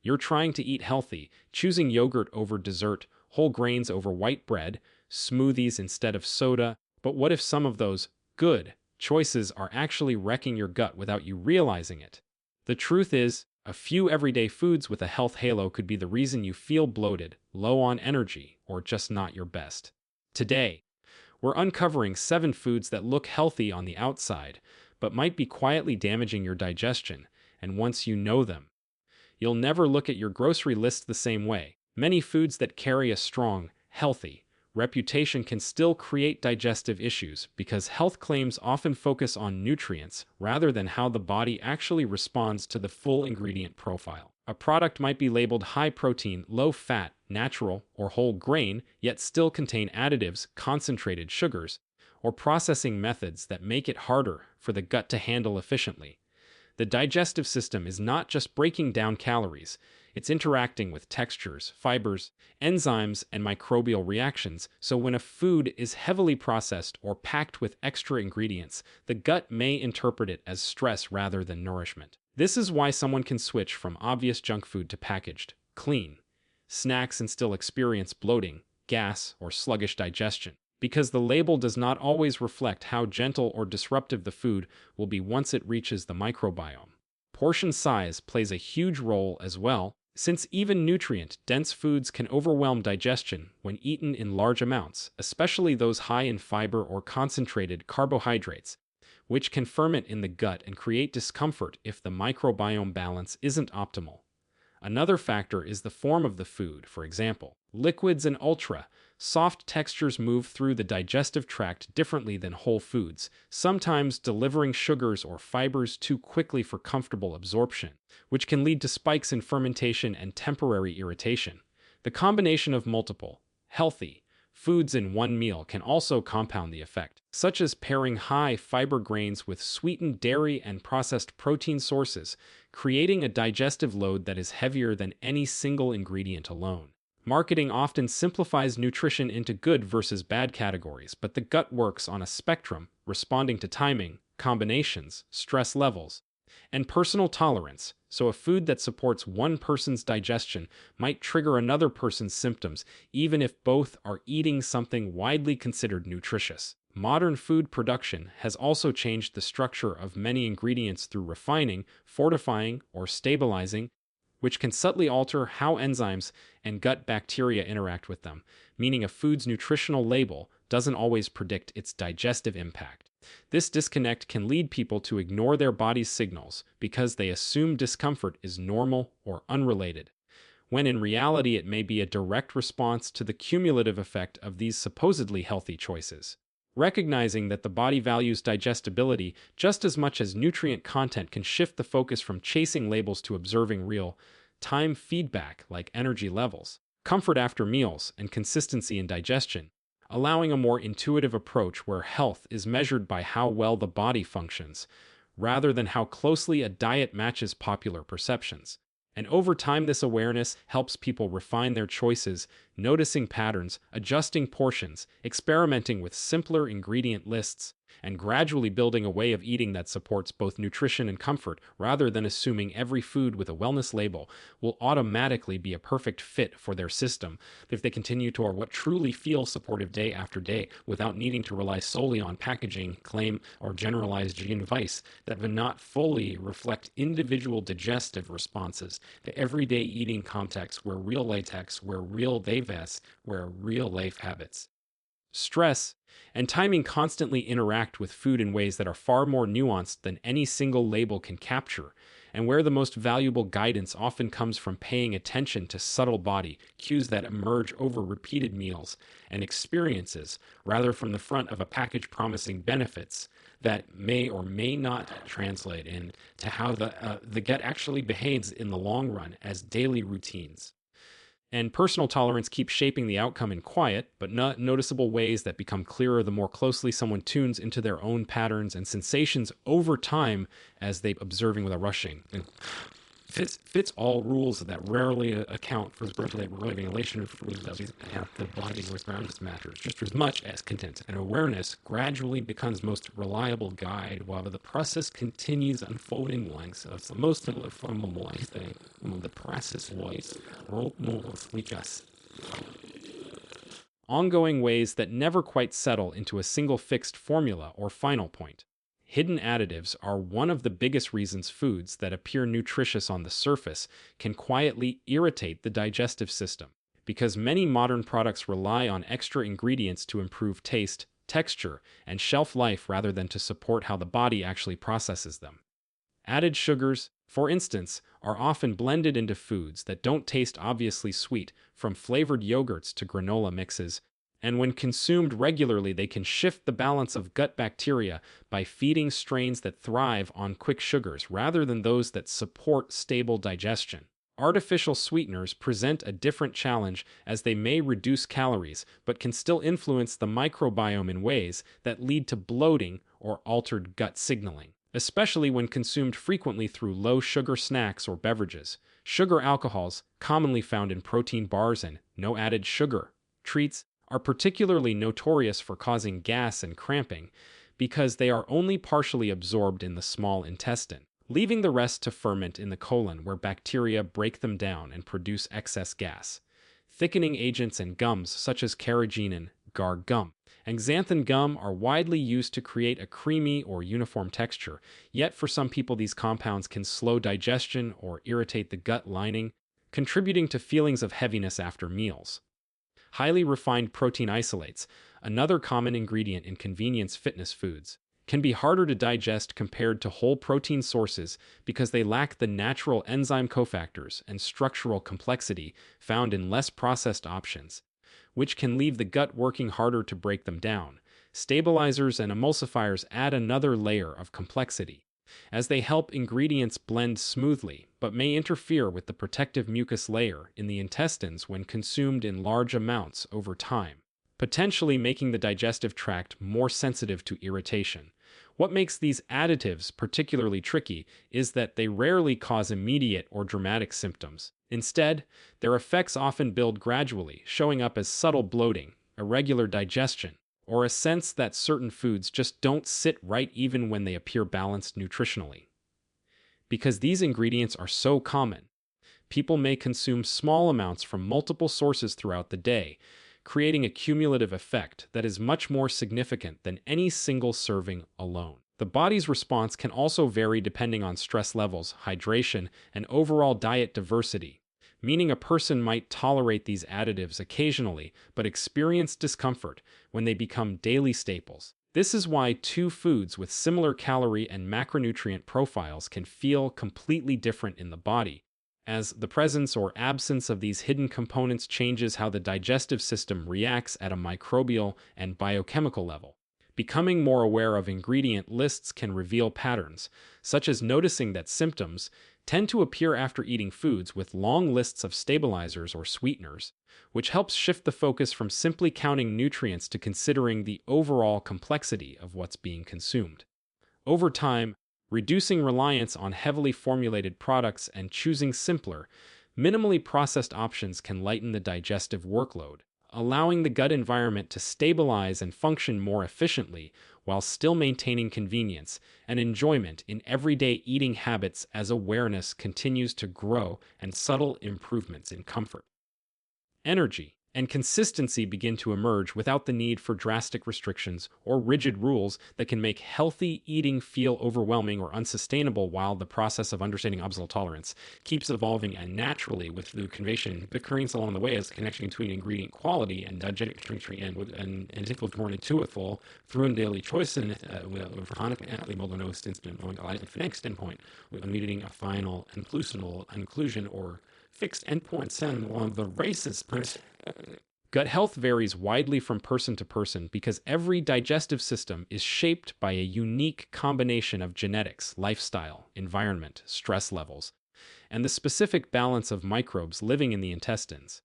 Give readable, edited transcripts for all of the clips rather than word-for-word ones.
You're trying to eat healthy, choosing yogurt over dessert, whole grains over white bread, smoothies instead of soda. But what if some of those good choices are actually wrecking your gut without you realizing it? The truth is, a few everyday foods with a health halo could be the reason you feel bloated, low on energy, or just not your best. Today, we're uncovering 7 foods that look healthy on the outside, but might be quietly damaging your digestion, and once you know them, you'll never look at your grocery list the same way. Many foods that carry a strong, healthy reputation can still create digestive issues because health claims often focus on nutrients rather than how the body actually responds to the full ingredient profile. A product might be labeled high protein, low fat, natural, or whole grain, yet still contain additives, concentrated sugars, or processing methods that make it harder for the gut to handle efficiently. The digestive system is not just breaking down calories, it's interacting with textures, fibers, enzymes, and microbial reactions, so when a food is heavily processed or packed with extra ingredients, the gut may interpret it as stress rather than nourishment. This is why someone can switch from obvious junk food to packaged, clean snacks and still experience bloating, gas, or sluggish digestion, because the label does not always reflect how gentle or disruptive the food will be once it reaches the microbiome. Portion size plays a huge role as well, since even nutrient-dense foods can overwhelm digestion when eaten in large amounts, especially those high in fiber or concentrated carbohydrates, which can ferment in the gut and create discomfort if the microbiome balance isn't optimal. Another factor is the form of the food. For example, liquids and ultra-soft textures move through the digestive tract differently than whole foods, sometimes delivering sugars or fibers too quickly for comfortable absorption, which can lead to spikes in fermentation and temporary irritation. The combination of multiple, healthy foods in one meal can also compound the effect, such as pairing high fiber grains with sweetened dairy and processed protein sources, creating a digestive load that is heavier than any single ingredient alone. Marketing often simplifies nutrition into good versus bad categories, but the gut works on a spectrum, responding to timing, combinations, stress levels, and personal tolerance, so a food that supports one person's digestion might trigger another person's symptoms, even if both are eating something widely considered nutritious. Modern food production has also changed the structure of many ingredients through refining, fortifying, or stabilizing, which can subtly alter how enzymes and gut bacteria interact with them, meaning a food's nutritional label doesn't always predict its digestive impact. This disconnect can lead people to ignore their body's signals because they assume discomfort is normal or unrelated, when in reality it may be a direct response to the cumulative effect of these supposedly healthy choices. Recognizing that the body values digestibility just as much as nutrient content can shift the focus from chasing labels to observing real-time feedback like energy levels, comfort after meals, and consistency in digestion, allowing a more intuitive approach where health is measured by how well the body functions, rather than how closely a diet matches popular perceptions. And over time, this awareness helps people refine their choices, noticing patterns, adjusting portions, experimenting with simpler ingredient lists, and gradually building a way of eating that supports both nutrition and comfort, rather than assuming every food with a wellness label will automatically be a perfect fit for their system if they continue to what truly feel supportive day after day without needing to rely solely on packaging, claim, or generalized advice that do not fully reflect individual digestive responses, the everyday eating context where real latex, where real devas, where real life habits. Stress and timing constantly interact with food in ways that are far more nuanced than any single label can capture, and where the most valuable guidance often comes from paying attention to subtle body cues that emerge over repeated meals and experiences, rather from the front of a package promising benefits that may or may not translate into how the gut actually behaves in the long run as daily routines. And personal tolerance keeps shaping the outcome in quiet, but not noticeable ways that become clearer the more closely someone tunes into their own patterns and sensations over time as they observing without rushing. fits-all rules that rarely account for the regulation of foods that the body responds matters just as much as content. And awareness gradually becomes most reliable guide while the process continues unfolding lengths of the most flammable thing, the process was ongoing ways that never quite settle into a single fixed formula or final point. Hidden additives are one of the biggest reasons foods that appear nutritious on the surface can quietly irritate the digestive system, because many modern products rely on extra ingredients to improve taste, texture, and shelf life rather than to support how the body actually processes them. Added sugars, for instance, are often blended into foods that don't taste obviously sweet, from flavored yogurts to granola mixes, and when consumed regularly, they can shift the balance of gut bacteria by feeding strains that thrive on quick sugars rather than those that support stable digestion. Artificial sweeteners present a different challenge as they may reduce calories but can still influence the microbiome in ways that lead to bloating or altered gut signaling, especially when consumed frequently through low-sugar snacks or beverages. Sugar alcohols, commonly found in protein bars and no added sugar treats, are particularly notorious for causing gas and cramping because they are only partially absorbed in the small intestine, leaving the rest to ferment in the colon where bacteria break them down and produce excess gas. Thickening agents and gums such as carrageenan, gar gum, and xanthan gum are widely used to create a creamy or uniform texture, yet for some people these compounds can slow digestion or irritate the gut lining, contributing to feelings of heaviness after meals. Highly refined protein isolates, another common ingredient in convenience fitness foods, can be harder to digest compared to whole protein sources because they lack the natural enzyme cofactors and structural complexity found in less processed options, which can leave the gut working harder to break them down. Stabilizers and emulsifiers add another layer of complexity, as they help ingredients blend smoothly, but may interfere with the protective mucus layer in the intestines when consumed in large amounts over time, potentially making the digestive tract more sensitive to irritation. What makes these additives particularly tricky is that they rarely cause immediate or dramatic symptoms. Instead, their effects often build gradually, showing up as subtle bloating, irregular digestion, or a sense that certain foods just don't sit right even when they appear balanced nutritionally. Because these ingredients are so common, people may consume small amounts from multiple sources throughout the day, creating a cumulative effect that is much more significant than any single serving alone. The body's response can also vary depending on stress levels, hydration, and overall diet diversity, meaning a person might tolerate these additives occasionally but experience discomfort when they become daily staples. This is why two foods with similar calorie and macronutrient profiles can feel completely different in the body, as the presence or absence of these hidden components changes how the digestive system reacts at a microbial and biochemical level. Becoming more aware of ingredient lists can reveal patterns, such as noticing that symptoms tend to appear after eating foods with long lists of stabilizers or sweeteners, which helps shift the focus from simply counting nutrients to considering the overall complexity of what's being consumed. Over time, reducing reliance on heavily formulated products and choosing simpler, minimally processed options can lighten the digestive workload, allowing the gut environment to stabilize and function more efficiently while still maintaining convenience and enjoyment in everyday eating habits as awareness continues to grow and subtle improvements in comfort, energy, and consistency begin to emerge without the need for drastic restrictions or rigid rules that can make healthy eating feel overwhelming or unsustainable, while the process of understanding obstacle tolerance keeps evolving and naturally with the conversation occurring along the way as the connection between ingredient quality and digestive and equal more intuitive through a daily choice and for chronic athlete no next endpoint with needing a final inclusion or fixed endpoints and one of the races. Gut health varies widely from person to person because every digestive system is shaped by a unique combination of genetics, lifestyle, environment, stress levels, and the specific balance of microbes living in the intestines.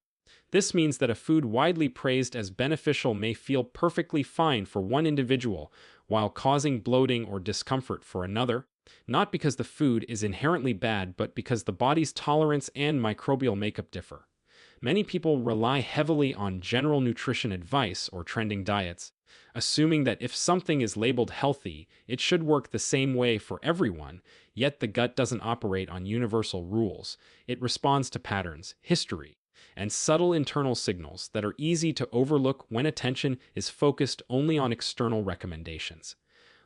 This means that a food widely praised as beneficial may feel perfectly fine for one individual while causing bloating or discomfort for another. not because the food is inherently bad, but because the body's tolerance and microbial makeup differ. Many people rely heavily on general nutrition advice or trending diets, assuming that if something is labeled healthy, it should work the same way for everyone, yet the gut doesn't operate on universal rules. It responds to patterns, history, and subtle internal signals that are easy to overlook when attention is focused only on external recommendations.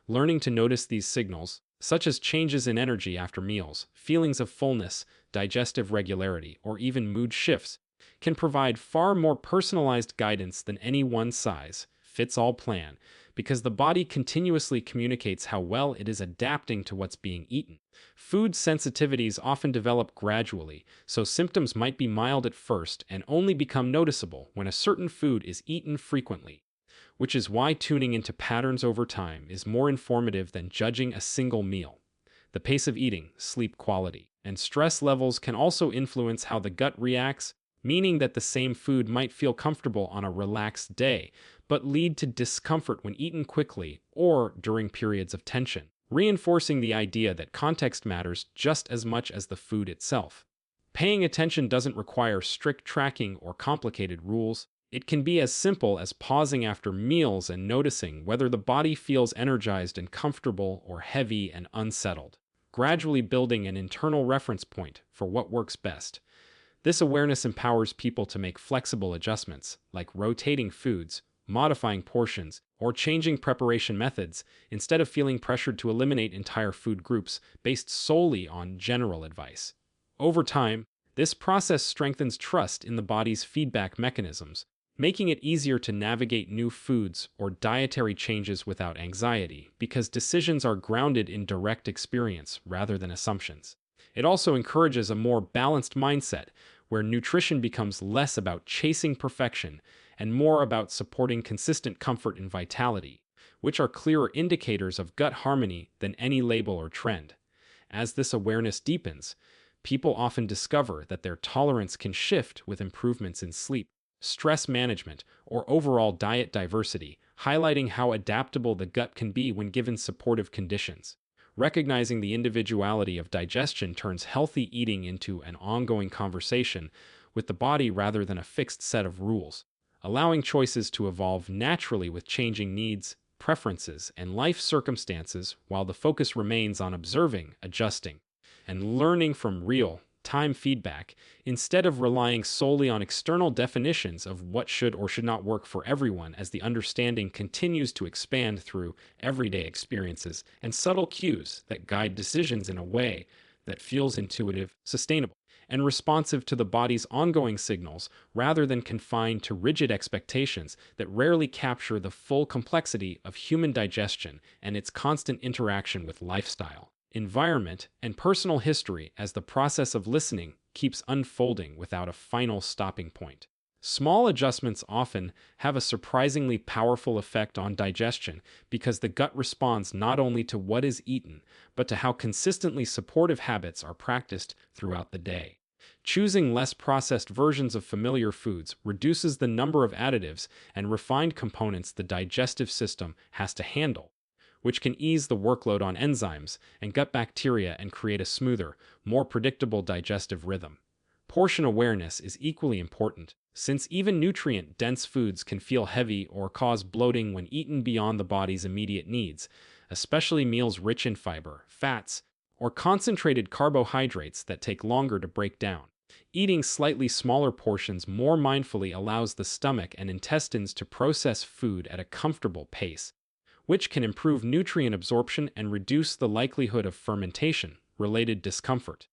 Learning to notice these signals, such as changes in energy after meals, feelings of fullness, digestive regularity, or even mood shifts, can provide far more personalized guidance than any one-size-fits-all plan, because the body continuously communicates how well it is adapting to what's being eaten. Food sensitivities often develop gradually, so symptoms might be mild at first and only become noticeable when a certain food is eaten frequently, which is why tuning into patterns over time is more informative than judging a single meal. The pace of eating, sleep quality, and stress levels can also influence how the gut reacts, meaning that the same food might feel comfortable on a relaxed day, but lead to discomfort when eaten quickly or during periods of tension, reinforcing the idea that context matters just as much as the food itself. Paying attention doesn't require strict tracking or complicated rules. It can be as simple as pausing after meals and noticing whether the body feels energized and comfortable or heavy and unsettled, gradually building an internal reference point for what works best. This awareness empowers people to make flexible adjustments, like rotating foods, modifying portions, or changing preparation methods, instead of feeling pressured to eliminate entire food groups based solely on general advice. Over time, this process strengthens trust in the body's feedback mechanisms, making it easier to navigate new foods or dietary changes without anxiety, because decisions are grounded in direct experience rather than assumptions. It also encourages a more balanced mindset, where nutrition becomes less about chasing perfection and more about supporting consistent comfort and vitality, which are clearer indicators of gut harmony than any label or trend. As this awareness deepens, people often discover that their tolerance can shift with improvements in sleep, stress management, or overall diet diversity, highlighting how adaptable the gut can be when given supportive conditions. Recognizing the individuality of digestion turns healthy eating into an ongoing conversation with the body rather than a fixed set of rules, allowing choices to evolve naturally with changing needs, preferences, and life circumstances, while the focus remains on observing, adjusting, and learning from real-time feedback, instead of relying solely on external definitions of what should or should not work for everyone. As the understanding continues to expand through everyday experiences and subtle cues that guide decisions in a way that feels intuitive, sustainable, and responsive to the body's ongoing signals, rather than confined to rigid expectations that rarely capture the full complexity of human digestion and its constant interaction with lifestyle, environment, and personal history, as the process of listening keeps unfolding without a final stopping point. Small adjustments often have a surprisingly powerful effect on digestion, because the gut responds not only to what is eaten, but to how consistently supportive habits are practiced throughout the day. Choosing less processed versions of familiar foods reduces the number of additives and refined components the digestive system has to handle, which can ease the workload on enzymes and gut bacteria and create a smoother, more predictable digestive rhythm. Portion awareness is equally important, since even nutrient-dense foods can feel heavy or cause bloating when eaten beyond the body's immediate needs, especially meals rich in fiber, fats, or concentrated carbohydrates that take longer to break down. Eating slightly smaller portions more mindfully allows the stomach and intestines to process food at a comfortable pace, which can improve nutrient absorption and reduce the likelihood of fermentation-related discomfort.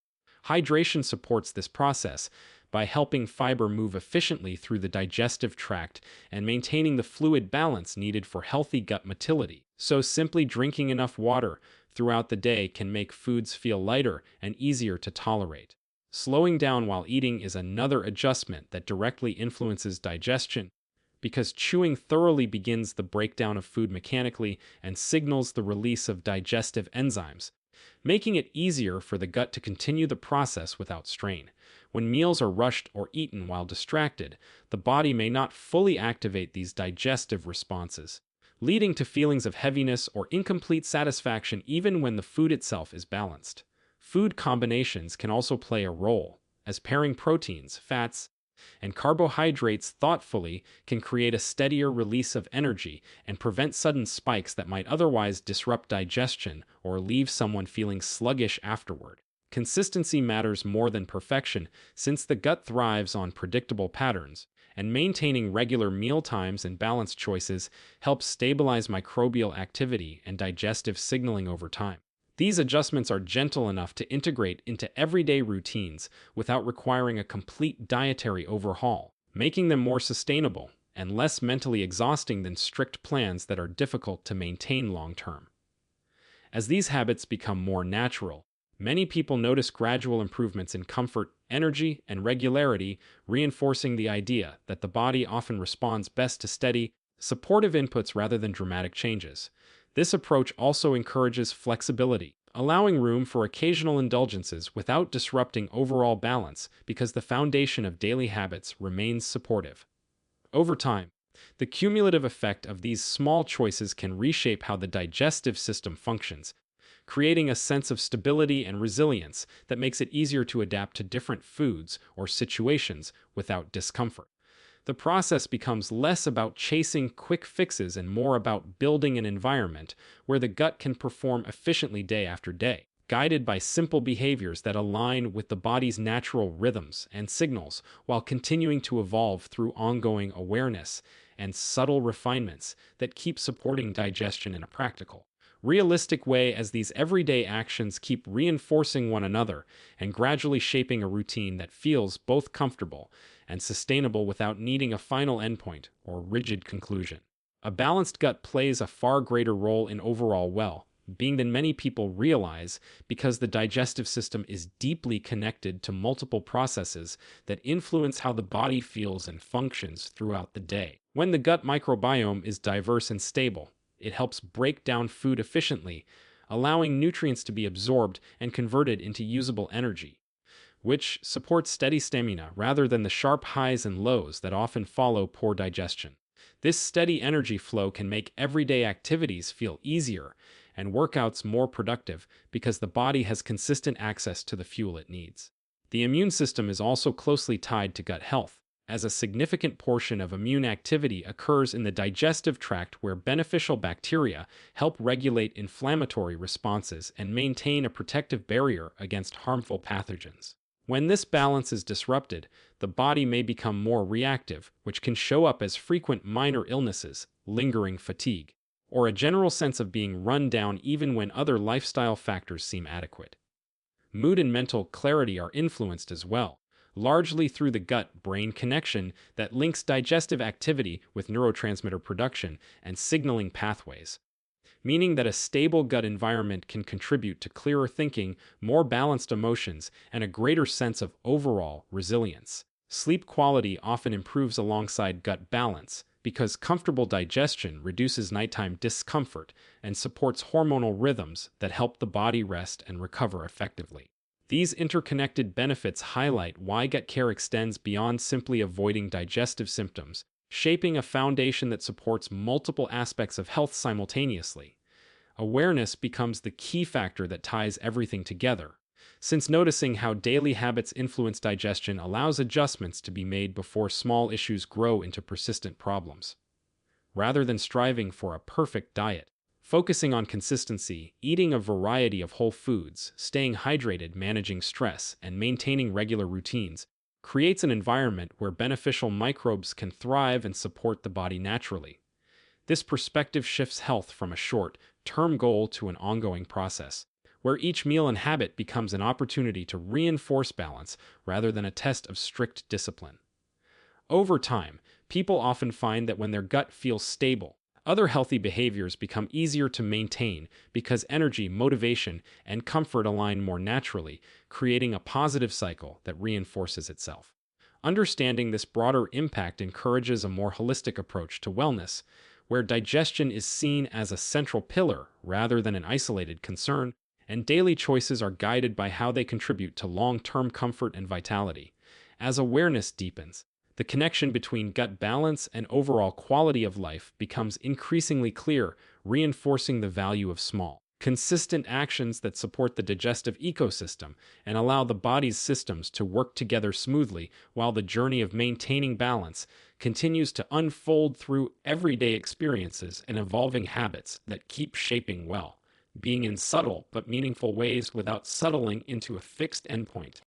Hydration supports this process by helping fiber move efficiently through the digestive tract and maintaining the fluid balance needed for healthy gut motility. So simply drinking enough water throughout the day can make foods feel lighter and easier to tolerate. Slowing down while eating is another adjustment that directly influences digestion, because chewing thoroughly begins the breakdown of food mechanically and signals the release of digestive enzymes, making it easier for the gut to continue the process without strain. When meals are rushed or eaten while distracted, the body may not fully activate these digestive responses, leading to feelings of heaviness or incomplete satisfaction even when the food itself is balanced. Food combinations can also play a role, as pairing proteins, fats, and carbohydrates thoughtfully can create a steadier release of energy and prevent sudden spikes that might otherwise disrupt digestion or leave someone feeling sluggish afterward. Consistency matters more than perfection, since the gut thrives on predictable patterns, and maintaining regular meal times and balanced choices helps stabilize microbial activity and digestive signaling over time. These adjustments are gentle enough to integrate into everyday routines without requiring a complete dietary overhaul, making them more sustainable and less mentally exhausting than strict plans that are difficult to maintain long term. As these habits become more natural, many people notice gradual improvements in comfort, energy, and regularity, reinforcing the idea that the body often responds best to steady, supportive inputs rather than dramatic changes. This approach also encourages flexibility, allowing room for occasional indulgences without disrupting overall balance because the foundation of daily habits remains supportive. Over time, the cumulative effect of these small choices can reshape how the digestive system functions, creating a sense of stability and resilience that makes it easier to adapt to different foods or situations without discomfort. The process becomes less about chasing quick fixes and more about building an environment where the gut can perform efficiently day after day, guided by simple behaviors that align with the body's natural rhythms and signals while continuing to evolve through ongoing awareness and subtle refinements that keep supporting digestion in a practical, realistic way as these everyday actions keep reinforcing one another and gradually shaping a routine that feels both comfortable and sustainable without needing a final endpoint or rigid conclusion. A balanced gut plays a far greater role in overall well-being than many people realize because the digestive system is deeply connected to multiple processes that influence how the body feels and functions throughout the day. When the gut microbiome is diverse and stable, it helps break down food efficiently, allowing nutrients to be absorbed and converted into usable energy, which supports steady stamina rather than the sharp highs and lows that often follow poor digestion. This steady energy flow can make everyday activities feel easier and workouts more productive because the body has consistent access to the fuel it needs. The immune system is also closely tied to gut health, as a significant portion of immune activity occurs in the digestive tract where beneficial bacteria help regulate inflammatory responses and maintain a protective barrier against harmful pathogens. When this balance is disrupted, the body may become more reactive, which can show up as frequent minor illnesses, lingering fatigue, or a general sense of being run down even when other lifestyle factors seem adequate. Mood and mental clarity are influenced as well, largely through the gut-brain connection that links digestive activity with neurotransmitter production and signaling pathways, meaning that a stable gut environment can contribute to clearer thinking, more balanced emotions, and a greater sense of overall resilience. Sleep quality often improves alongside gut balance because comfortable digestion reduces nighttime discomfort and supports hormonal rhythms that help the body rest and recover effectively. These interconnected benefits highlight why gut care extends beyond simply avoiding digestive symptoms, shaping a foundation that supports multiple aspects of health simultaneously. Awareness becomes the key factor that ties everything together, since noticing how daily habits influence digestion allows adjustments to be made before small issues grow into persistent problems. Rather than striving for a perfect diet, focusing on consistency, eating a variety of whole foods, staying hydrated, managing stress, and maintaining regular routines creates an environment where beneficial microbes can thrive and support the body naturally. This perspective shifts health from a short-term goal to an ongoing process, where each meal and habit becomes an opportunity to reinforce balance rather than a test of strict discipline. Over time, people often find that when their gut feels stable, other healthy behaviors become easier to maintain because energy, motivation, and comfort align more naturally, creating a positive cycle that reinforces itself. Understanding this broader impact encourages a more holistic approach to wellness, where digestion is seen as a central pillar rather than an isolated concern, and daily choices are guided by how they contribute to long-term comfort and vitality. As awareness deepens, The connection between gut balance and overall quality of life becomes increasingly clear, reinforcing the value of small, consistent actions that support the digestive ecosystem and allow the body's systems to work together smoothly while the journey of maintaining balance continues to unfold through everyday experiences and evolving habits that keep shaping well, being in subtle but meaningful ways without settling into a fixed endpoint.